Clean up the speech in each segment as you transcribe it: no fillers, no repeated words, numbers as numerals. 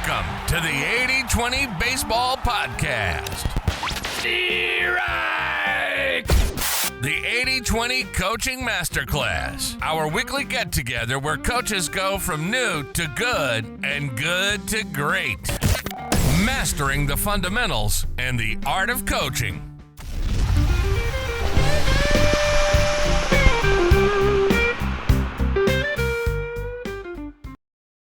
Welcome to the 80-20 Baseball Podcast. Strike! The 80-20 Coaching Masterclass, our weekly get-together where coaches go from new to good and good to great. Mastering the fundamentals and the art of coaching.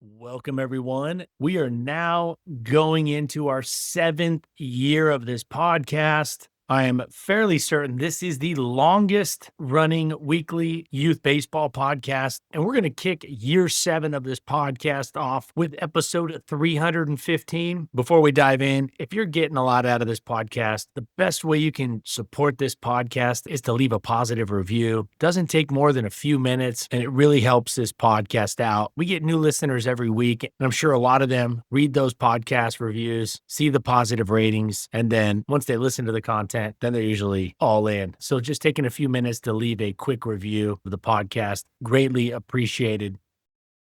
Welcome, everyone. We are now going into our 7th year of this podcast. I am fairly certain this is the longest running weekly youth baseball podcast, and we're going to kick year 7 of this podcast off with episode 315. Before we dive in, if you're getting a lot out of this podcast, the best way you can support this podcast is to leave a positive review. It doesn't take more than a few minutes, and it really helps this podcast out. We get new listeners every week, and I'm sure a lot of them read those podcast reviews, see the positive ratings, and then once they listen to the content, then they're usually all in. So just taking a few minutes to leave a quick review of the podcast, greatly appreciated.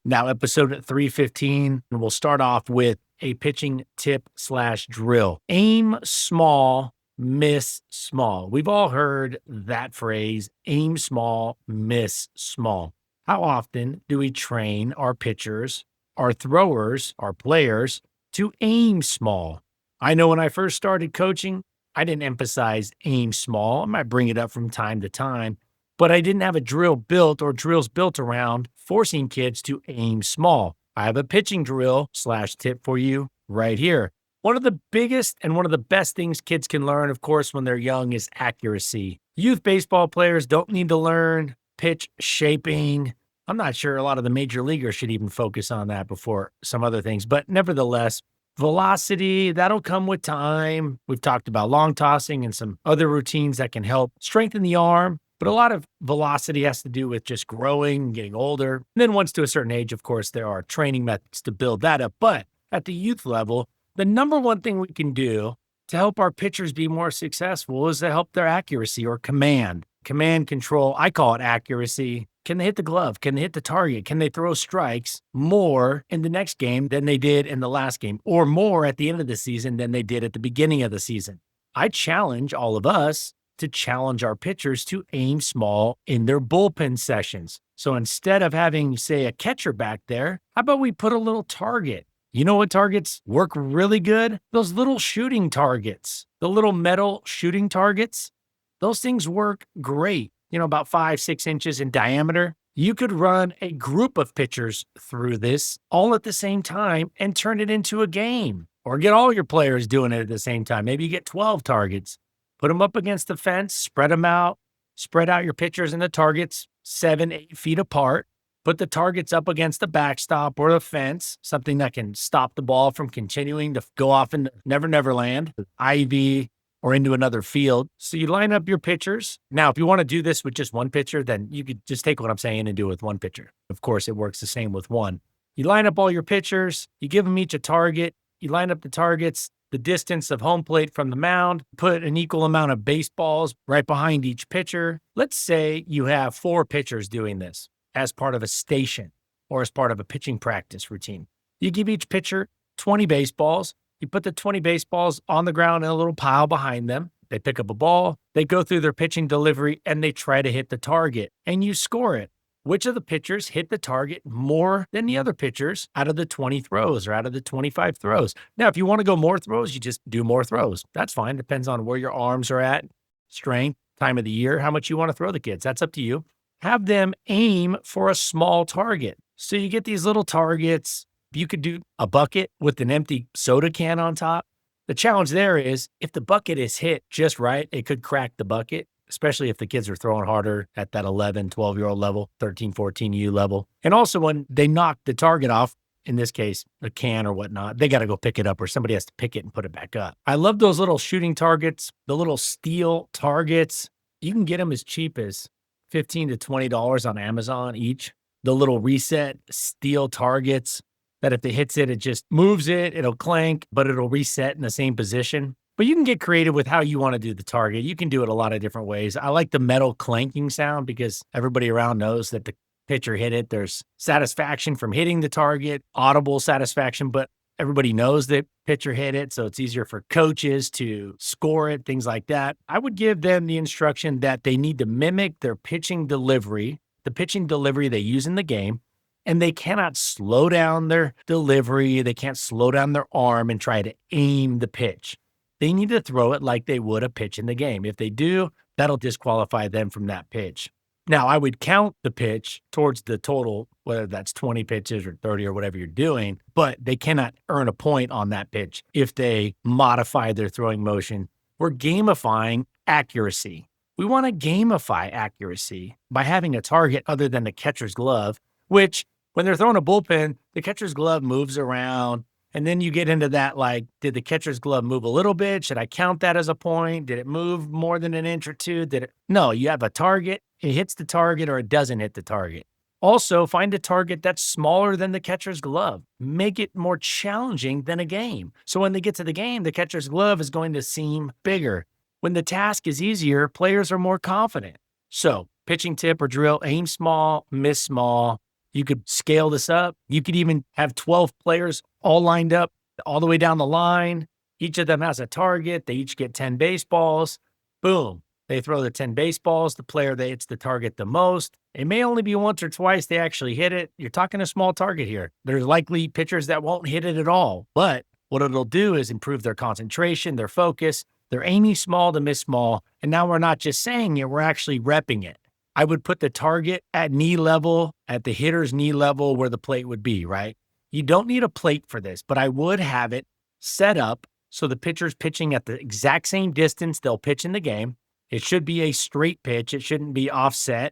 Now, episode 315, and we'll start off with a pitching tip/drill. Aim small, miss small. We've all heard that phrase, aim small, miss small. How often do we train our pitchers, our throwers, our players to aim small? I know when I first started coaching, I didn't emphasize aim small. I might bring it up from time to time, but I didn't have a drill built or drills built around forcing kids to aim small. I have a pitching drill/tip for you right here. One of the biggest and one of the best things kids can learn, of course, when they're young is accuracy. Youth baseball players don't need to learn pitch shaping. I'm not sure a lot of the major leaguers should even focus on that before some other things, but nevertheless, velocity, that'll come with time. We've talked about long tossing and some other routines that can help strengthen the arm, but a lot of velocity has to do with just growing and getting older. And then once to a certain age, of course, there are training methods to build that up. But at the youth level, the number one thing we can do to help our pitchers be more successful is to help their accuracy or command control. I call it accuracy. Can they hit the glove? Can they hit the target? Can they throw strikes more in the next game than they did in the last game, or more at the end of the season than they did at the beginning of the season? I challenge all of us to challenge our pitchers to aim small in their bullpen sessions. So instead of having, say, a catcher back there, how about we put a little target? You know what targets work really good? Those little shooting targets, the little metal shooting targets. Those things work great. About 5-6 inches in diameter. You could run a group of pitchers through this all at the same time and turn it into a game, or get all your players doing it at the same time. Maybe you get 12 targets, put them up against the fence, spread them out, spread out your pitchers and the targets 7-8 feet apart, put the targets up against the backstop or the fence, something that can stop the ball from continuing to go off in Never Never Land, Ivy, or into another field. So you line up your pitchers. Now, if you want to do this with just one pitcher, then you could just take what I'm saying and do it with one pitcher. Of course, it works the same with one. You line up all your pitchers, you give them each a target, you line up the targets, the distance of home plate from the mound, put an equal amount of baseballs right behind each pitcher. Let's say you have 4 pitchers doing this as part of a station or as part of a pitching practice routine. You give each pitcher 20 baseballs. You put the 20 baseballs on the ground in a little pile behind them. They pick up a ball, they go through their pitching delivery, and they try to hit the target, and you score it. Which of the pitchers hit the target more than the other pitchers out of the 20 throws or out of the 25 throws? Now, if you want to go more throws, you just do more throws. That's fine. Depends on where your arms are at, strength, time of the year, how much you want to throw the kids. That's up to you. Have them aim for a small target. So you get these little targets. You could do a bucket with an empty soda can on top. The challenge there is if the bucket is hit just right, it could crack the bucket, especially if the kids are throwing harder at that 11, 12-year-old level, 13, 14U level. And also when they knock the target off, in this case, a can or whatnot, they got to go pick it up or somebody has to pick it and put it back up. I love those little shooting targets, the little steel targets. You can get them as cheap as $15 to $20 on Amazon each. The little reset steel targets that if it hits it, it just moves it, it'll clank, but it'll reset in the same position. But you can get creative with how you want to do the target. You can do it a lot of different ways. I like the metal clanking sound because everybody around knows that the pitcher hit it. There's satisfaction from hitting the target, audible satisfaction, but Everybody knows that pitcher hit it, so it's easier for coaches to score it, things like that. I would give them the instruction that they need to mimic their pitching delivery, the pitching delivery they use in the game, and they cannot slow down their delivery. They can't slow down their arm and try to aim the pitch. They need to throw it like they would a pitch in the game. If they do, that'll disqualify them from that pitch. Now, I would count the pitch towards the total, whether that's 20 pitches or 30 or whatever you're doing, but they cannot earn a point on that pitch if they modify their throwing motion. We're gamifying accuracy. We want to gamify accuracy by having a target other than the catcher's glove, which when they're throwing a bullpen, the catcher's glove moves around. And then you get into that, like, did the catcher's glove move a little bit? Should I count that as a point? Did it move more than an inch or two? No, you have a target. It hits the target or it doesn't hit the target. Also, find a target that's smaller than the catcher's glove. Make it more challenging than a game. So when they get to the game, the catcher's glove is going to seem bigger. When the task is easier, players are more confident. So pitching tip or drill, aim small, miss small. You could scale this up. You could even have 12 players all lined up all the way down the line. Each of them has a target. They each get 10 baseballs. Boom. They throw the 10 baseballs. The player that hits the target the most. It may only be once or twice they actually hit it. You're talking a small target here. There's likely pitchers that won't hit it at all. But what it'll do is improve their concentration, their focus. They're aiming small to miss small. And now we're not just saying it, we're actually repping it. I would put the target at knee level, at the hitter's knee level where the plate would be, right? You don't need a plate for this, but I would have it set up so the pitcher's pitching at the exact same distance they'll pitch in the game. It should be a straight pitch. It shouldn't be offset,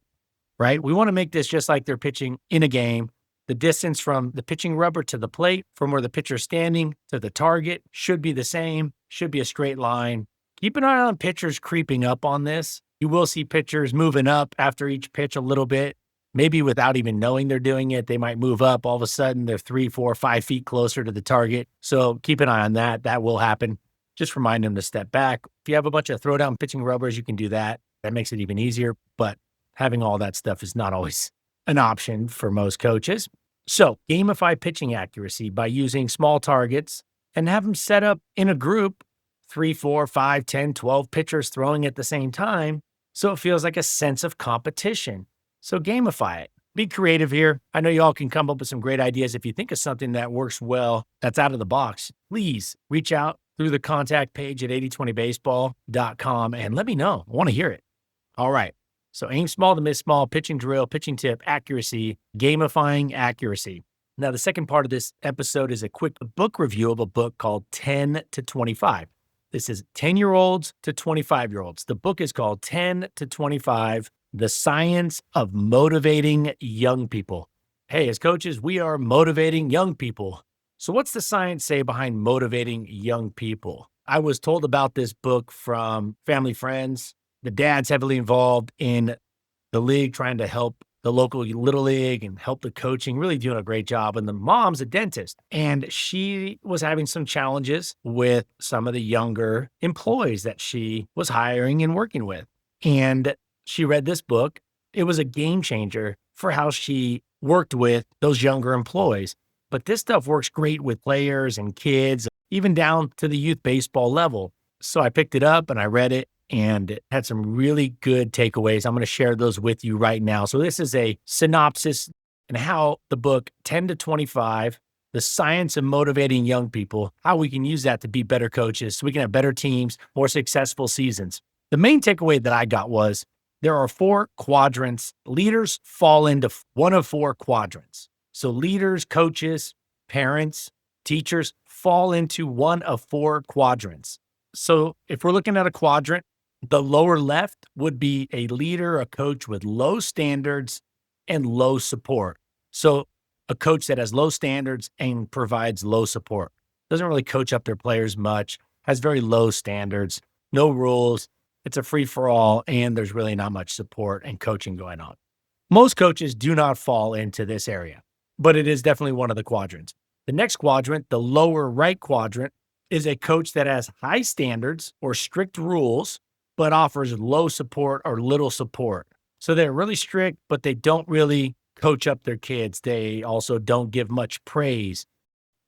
right? We want to make this just like they're pitching in a game. The distance from the pitching rubber to the plate, from where the pitcher's standing to the target, should be the same, should be a straight line. Keep an eye on pitchers creeping up on this. You will see pitchers moving up after each pitch a little bit, maybe without even knowing they're doing it. They might move up. All of a sudden, they're 3, 4, 5 feet closer to the target. So keep an eye on that. That will happen. Just remind them to step back. If you have a bunch of throwdown pitching rubbers, you can do that. That makes it even easier. But having all that stuff is not always an option for most coaches. So gamify pitching accuracy by using small targets and have them set up in a group, 3, 4, 5, 10, 12 pitchers throwing at the same time. So it feels like a sense of competition. So gamify it. Be creative here. I know you all can come up with some great ideas. If you think of something that works well, that's out of the box, please reach out through the contact page at 8020baseball.com and let me know. I want to hear it. All right. So aim small to miss small, pitching drill, pitching tip, accuracy, gamifying accuracy. Now, the second part of this episode is a quick book review of a book called 10 to 25. This is 10-year-olds to 25-year-olds. The book is called 10 to 25, The Science of Motivating Young People. Hey, as coaches, we are motivating young people. So what's the science say behind motivating young people? I was told about this book from family friends. The dad's heavily involved in the league, trying to help the local little league and help the coaching, really doing a great job. And the mom's a dentist, and she was having some challenges with some of the younger employees that she was hiring and working with. And she read this book. It was a game changer for how she worked with those younger employees. But this stuff works great with players and kids, even down to the youth baseball level. So I picked it up and I read it, and it had some really good takeaways. I'm going to share those with you right now. So this is a synopsis and how the book 10 to 25, The Science of Motivating Young People, how we can use that to be better coaches so we can have better teams, more successful seasons. The main takeaway that I got was there are 4 quadrants. Leaders fall into one of 4 quadrants. So leaders, coaches, parents, teachers fall into one of 4 quadrants. So if we're looking at a quadrant, the lower left would be a leader, a coach with low standards and low support. So a coach that has low standards and provides low support. Doesn't really coach up their players much, has very low standards, no rules. It's a free-for-all, and there's really not much support and coaching going on. Most coaches do not fall into this area, but it is definitely one of the quadrants. The next quadrant, the lower right quadrant, is a coach that has high standards or strict rules, but offers low support or little support. So they're really strict, but they don't really coach up their kids. They also don't give much praise.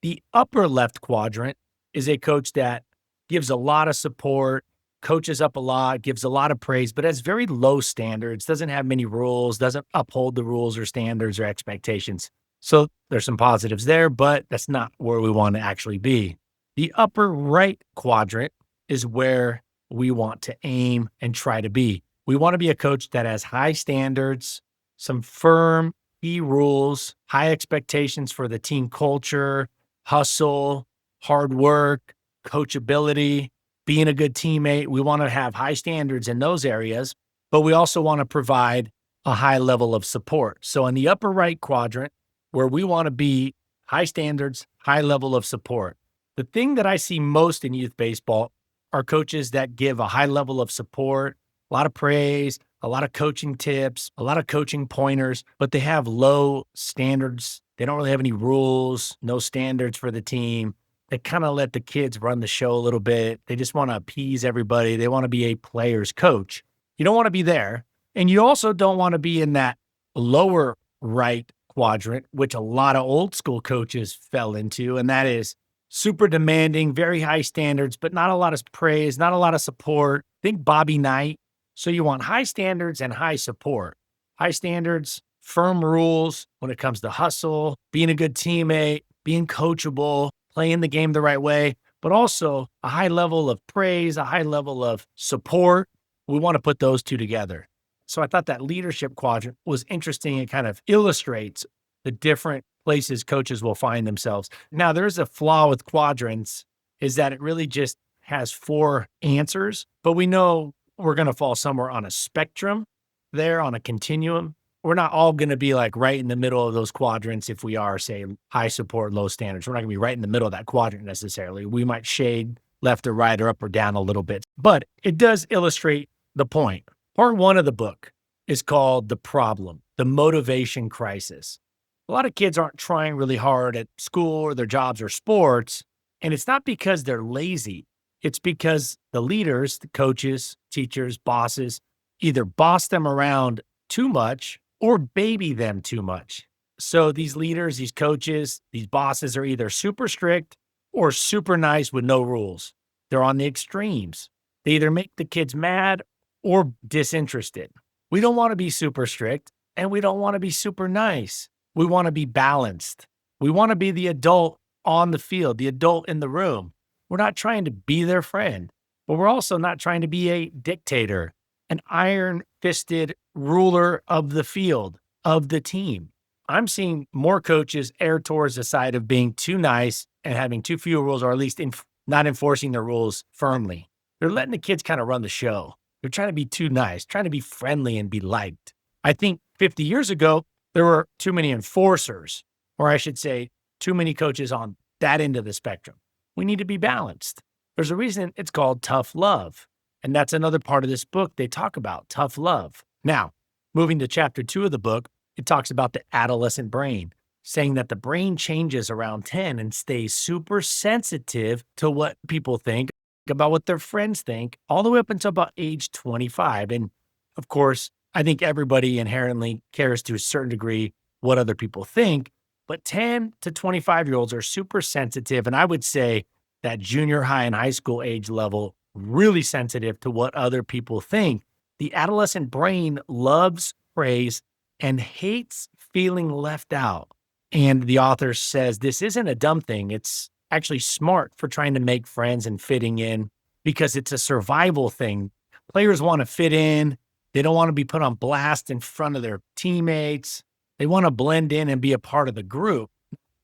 The upper left quadrant is a coach that gives a lot of support, coaches up a lot, gives a lot of praise, but has very low standards, doesn't have many rules, doesn't uphold the rules or standards or expectations. So there's some positives there, but that's not where we want to actually be. The upper right quadrant is where we want to aim and try to be. We want to be a coach that has high standards, some firm key rules, high expectations for the team culture, hustle, hard work, coachability, being a good teammate. We want to have high standards in those areas, but we also want to provide a high level of support. So in the upper right quadrant, where we want to be, high standards, high level of support. The thing that I see most in youth baseball are coaches that give a high level of support, a lot of praise, a lot of coaching tips, a lot of coaching pointers, but they have low standards. They don't really have any rules, no standards for the team. They kind of let the kids run the show a little bit. They just want to appease everybody. They want to be a player's coach. You don't want to be there. And you also don't want to be in that lower right quadrant, which a lot of old school coaches fell into. And that is super demanding, very high standards, but not a lot of praise, not a lot of support. Think Bobby Knight. So you want high standards and high support. High standards, firm rules when it comes to hustle, being a good teammate, being coachable, playing the game the right way, but also a high level of praise, a high level of support. We want to put those two together. So I thought that leadership quadrant was interesting. It kind of illustrates the different places coaches will find themselves. Now, there's a flaw with quadrants is that it really just has 4 answers, but we know we're going to fall somewhere on a spectrum there, on a continuum. We're not all going to be like right in the middle of those quadrants if we are, say, high support, low standards. We're not going to be right in the middle of that quadrant necessarily. We might shade left or right or up or down a little bit, but it does illustrate the point. Part 1 of the book is called The Problem, the Motivation Crisis. A lot of kids aren't trying really hard at school or their jobs or sports, and it's not because they're lazy. It's because the leaders, the coaches, teachers, bosses, either boss them around too much or baby them too much. So these leaders, these coaches, these bosses are either super strict or super nice with no rules. They're on the extremes. They either make the kids mad or disinterested. We don't want to be super strict and we don't want to be super nice. We want to be balanced. We want to be the adult on the field, the adult in the room. We're not trying to be their friend, but we're also not trying to be a dictator, an iron-fisted ruler of the field, of the team. I'm seeing more coaches err towards the side of being too nice and having too few rules, or at least not enforcing the rules firmly. They're letting the kids kind of run the show. They're trying to be too nice, trying to be friendly and be liked. I think 50 years ago, there were too many enforcers, or I should say, too many coaches on that end of the spectrum. We need to be balanced. There's a reason it's called tough love. And that's another part of this book they talk about, tough love. Now, moving to chapter 2 of the book, it talks about the adolescent brain, saying that the brain changes around 10 and stays super sensitive to what people think, about what their friends think, all the way up until about age 25. And of course, I think everybody inherently cares to a certain degree what other people think, but 10 to 25-year-olds are super sensitive. And I would say that junior high and high school age level, really sensitive to what other people think. The adolescent brain loves praise and hates feeling left out. And the author says this isn't a dumb thing. It's actually smart for trying to make friends and fitting in because it's a survival thing. Players want to fit in. They don't want to be put on blast in front of their teammates. They want to blend in and be a part of the group,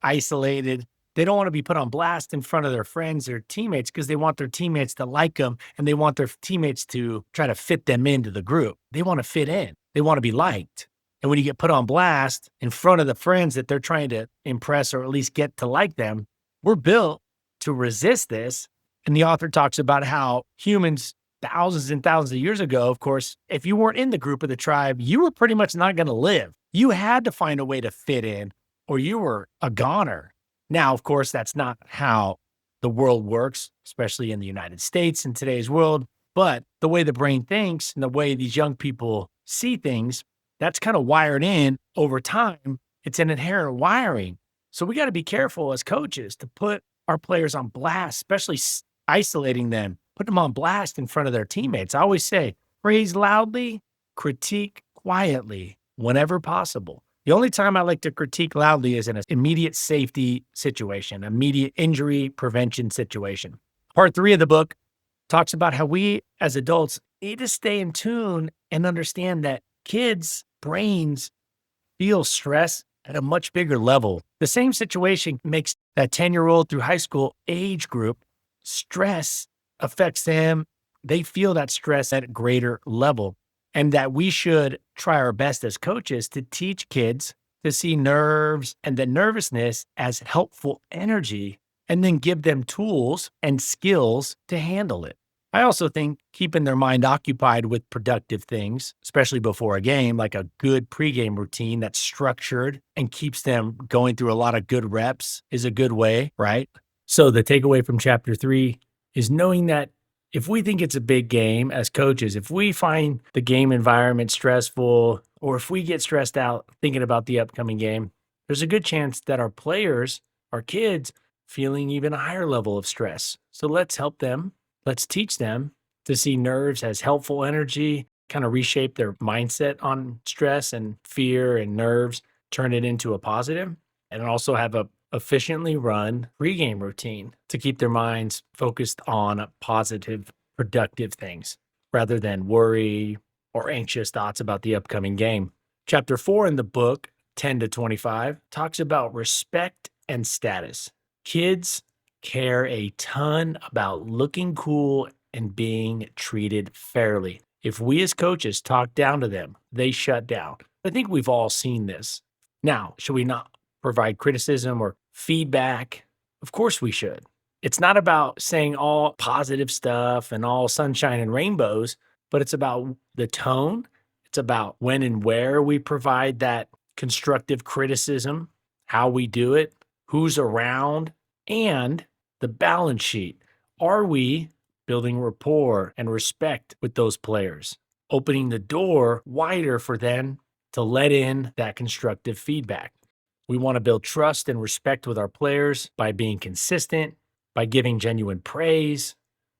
isolated. They don't want to be put on blast in front of their friends or teammates because they want their teammates to like them and they want their teammates to try to fit them into the group. They want to fit in. They want to be liked. And when you get put on blast in front of the friends that they're trying to impress or at least get to like them, we're built to resist this. And the author talks about how humans thousands and thousands of years ago, of course, if you weren't in the group of the tribe, you were pretty much not going to live. You had to find a way to fit in or you were a goner. Now, of course, that's not how the world works, especially in the United States in today's world. But the way the brain thinks and the way these young people see things, that's kind of wired in over time. It's an inherent wiring. So we got to be careful as coaches to put our players on blast, especially isolating them, put them on blast in front of their teammates. I always say, praise loudly, critique quietly whenever possible. The only time I like to critique loudly is in an immediate safety situation, immediate injury prevention situation. Part 3 of the book talks about how we as adults need to stay in tune and understand that kids' brains feel stress at a much bigger level. The same situation makes that 10-year-old through high school age group, stress affects them. They feel that stress at a greater level, and that we should try our best as coaches to teach kids to see nerves and the nervousness as helpful energy, and then give them tools and skills to handle it. I also think keeping their mind occupied with productive things, especially before a game, like a good pregame routine that's structured and keeps them going through a lot of good reps, is a good way, right? So the takeaway from chapter 3 is knowing that if we think it's a big game as coaches, if we find the game environment stressful, or if we get stressed out thinking about the upcoming game, there's a good chance that our players, our kids, feeling even a higher level of stress. So let's help them. Let's teach them to see nerves as helpful energy, kind of reshape their mindset on stress and fear and nerves, turn it into a positive, and also have a efficiently run pregame routine to keep their minds focused on positive, productive things rather than worry or anxious thoughts about the upcoming game. Chapter 4 in the book, 10 to 25, talks about respect and status. Kids care a ton about looking cool and being treated fairly. If we as coaches talk down to them, they shut down. I think we've all seen this. Now, should we not provide criticism or feedback? Of course we should. It's not about saying all positive stuff and all sunshine and rainbows, but it's about the tone. It's about when and where we provide that constructive criticism, how we do it, who's around, and the balance sheet. Are we building rapport and respect with those players, opening the door wider for them to let in that constructive feedback? We want to build trust and respect with our players by being consistent, by giving genuine praise,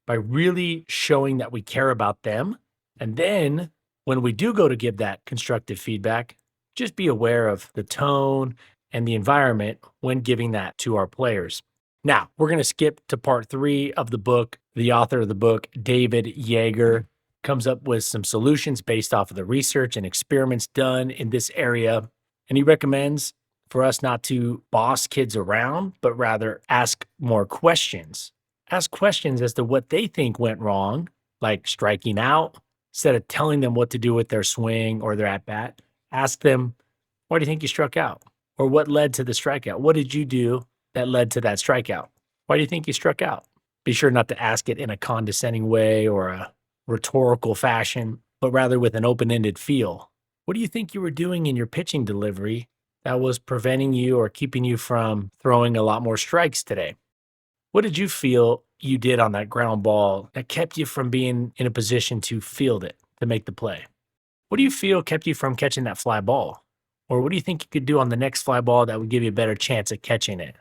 by really showing that we care about them. And then when we do go to give that constructive feedback, just be aware of the tone and the environment when giving that to our players. Now, we're going to skip to part 3 of the book. The author of the book, David Yeager, comes up with some solutions based off of the research and experiments done in this area. And he recommends for us not to boss kids around, but rather ask more questions. Ask questions as to what they think went wrong, like striking out. Instead of telling them what to do with their swing or their at-bat, ask them, why do you think you struck out? Or what led to the strikeout? What did you do that led to that strikeout? Why do you think you struck out? Be sure not to ask it in a condescending way or a rhetorical fashion, but rather with an open-ended feel. What do you think you were doing in your pitching delivery that was preventing you or keeping you from throwing a lot more strikes today? What did you feel you did on that ground ball that kept you from being in a position to field it, to make the play? What do you feel kept you from catching that fly ball? Or what do you think you could do on the next fly ball that would give you a better chance at catching it?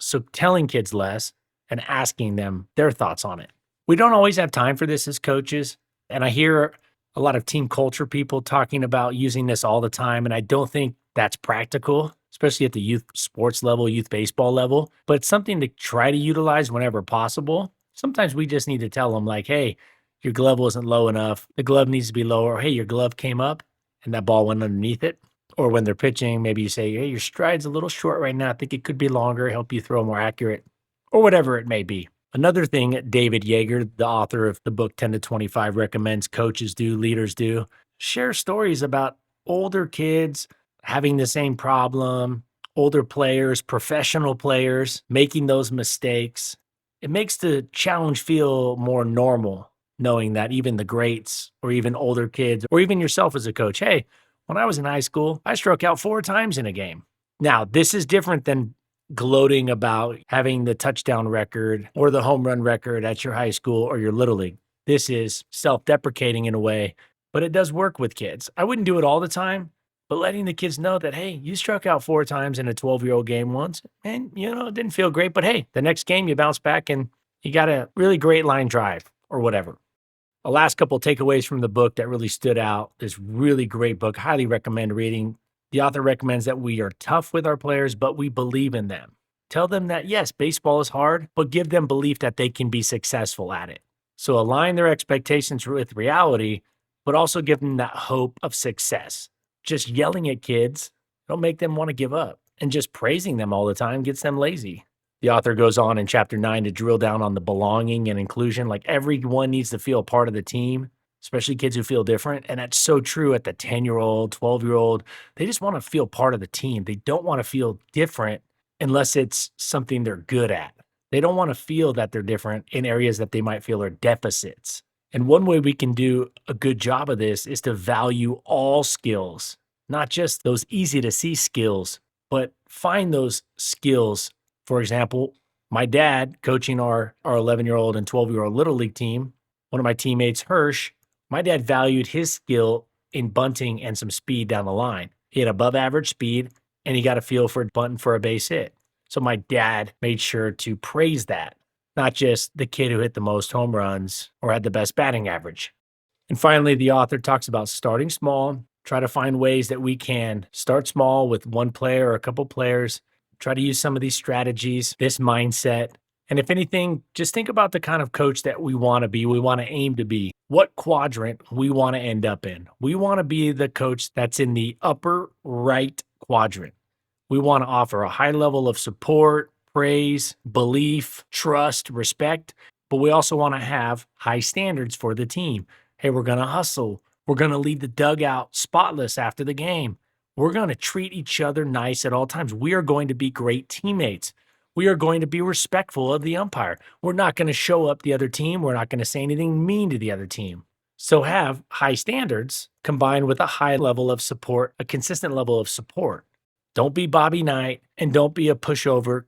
So telling kids less and asking them their thoughts on it. We don't always have time for this as coaches. And I hear a lot of team culture people talking about using this all the time. And I don't think that's practical, especially at the youth sports level, youth baseball level. But it's something to try to utilize whenever possible. Sometimes we just need to tell them like, hey, your glove wasn't low enough. The glove needs to be lower. Or, hey, your glove came up and that ball went underneath it. Or when they're pitching, maybe you say, hey, your stride's a little short right now. I think it could be longer, help you throw more accurate, or whatever it may be. Another thing David Yeager, the author of the book 10 to 25, recommends coaches do, leaders do, share stories about older kids having the same problem, older players, professional players making those mistakes. It makes the challenge feel more normal, knowing that even the greats or even older kids or even yourself as a coach, hey, when I was in high school, I struck out 4 times in a game. Now, this is different than gloating about having the touchdown record or the home run record at your high school or your little league. This is self-deprecating in a way, but it does work with kids. I wouldn't do it all the time, but letting the kids know that, hey, you struck out 4 times in a 12-year-old game once, and, it didn't feel great, but hey, the next game you bounce back and you got a really great line drive or whatever. The last couple of takeaways from the book that really stood out, this really great book, highly recommend reading. The author recommends that we are tough with our players, but we believe in them. Tell them that, yes, baseball is hard, but give them belief that they can be successful at it. So align their expectations with reality, but also give them that hope of success. Just yelling at kids don't make them want to give up, and just praising them all the time gets them lazy. The author goes on in chapter 9 to drill down on the belonging and inclusion. Like, everyone needs to feel a part of the team, especially kids who feel different. And that's so true at the 10-year-old, 12-year-old. They just want to feel part of the team. They don't want to feel different unless it's something they're good at. They don't want to feel that they're different in areas that they might feel are deficits. And one way we can do a good job of this is to value all skills, not just those easy to see skills, but find those skills. For example, my dad coaching our 11-year-old and 12-year-old Little League team, one of my teammates, Hirsch, my dad valued his skill in bunting and some speed down the line. He had above average speed, and he got a feel for bunting for a base hit. So my dad made sure to praise that, not just the kid who hit the most home runs or had the best batting average. And finally, the author talks about starting small. Try to find ways that we can start small with one player or a couple players. Try to use some of these strategies, this mindset. And if anything, just think about the kind of coach that we want to be, we want to aim to be, what quadrant we want to end up in. We want to be the coach that's in the upper right quadrant. We want to offer a high level of support, praise, belief, trust, respect, but we also want to have high standards for the team. Hey, we're going to hustle. We're going to leave the dugout spotless after the game. We're going to treat each other nice at all times. We are going to be great teammates. We are going to be respectful of the umpire. We're not going to show up the other team. We're not going to say anything mean to the other team. So have high standards combined with a high level of support, a consistent level of support. Don't be Bobby Knight and don't be a pushover.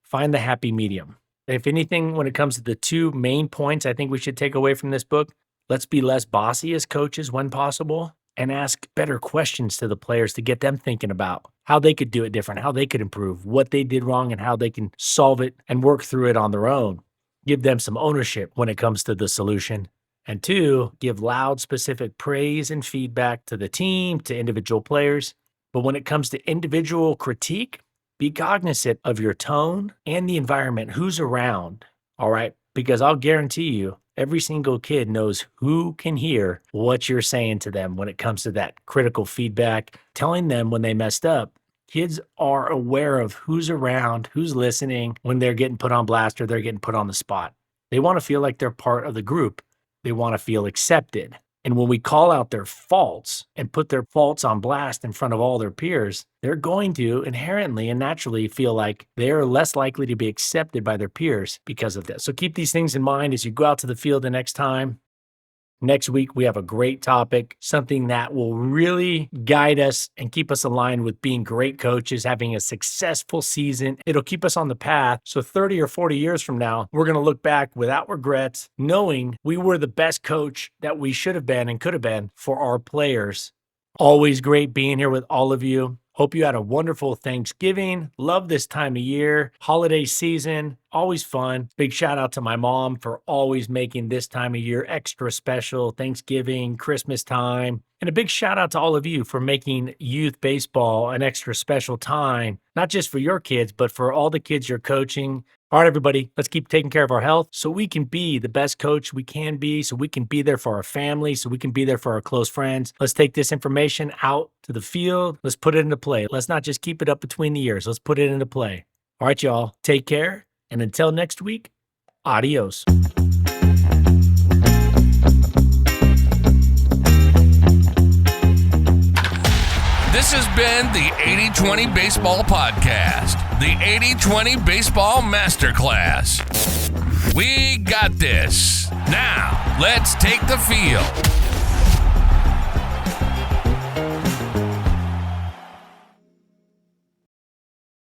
Find the happy medium. If anything, when it comes to the 2 main points I think we should take away from this book, let's be less bossy as coaches when possible and ask better questions to the players to get them thinking about how they could do it different, how they could improve, what they did wrong, and how they can solve it and work through it on their own. Give them some ownership when it comes to the solution. And 2, give loud, specific praise and feedback to the team, to individual players. But when it comes to individual critique, be cognizant of your tone and the environment, who's around, all right? Because I'll guarantee you, every single kid knows who can hear what you're saying to them when it comes to that critical feedback, telling them when they messed up. Kids are aware of who's around, who's listening when they're getting put on blast or they're getting put on the spot. They want to feel like they're part of the group. They want to feel accepted. And when we call out their faults and put their faults on blast in front of all their peers, they're going to inherently and naturally feel like they're less likely to be accepted by their peers because of this. So keep these things in mind as you go out to the field the next time. Next week, we have a great topic, something that will really guide us and keep us aligned with being great coaches, having a successful season. It'll keep us on the path. So 30 or 40 years from now, we're going to look back without regrets, knowing we were the best coach that we should have been and could have been for our players. Always great being here with all of you. Hope you had a wonderful Thanksgiving. Love this time of year. Holiday season, always fun. Big shout out to my mom for always making this time of year extra special. Thanksgiving, Christmas time. And a big shout out to all of you for making youth baseball an extra special time, not just for your kids, but for all the kids you're coaching. All right, everybody, let's keep taking care of our health so we can be the best coach we can be, so we can be there for our family, so we can be there for our close friends. Let's take this information out to the field. Let's put it into play. Let's not just keep it up between the ears. Let's put it into play. All right, y'all, take care. And until next week, adios. This has been the 80-20 Baseball Podcast, the 80-20 Baseball Masterclass. We got this. Now, let's take the field.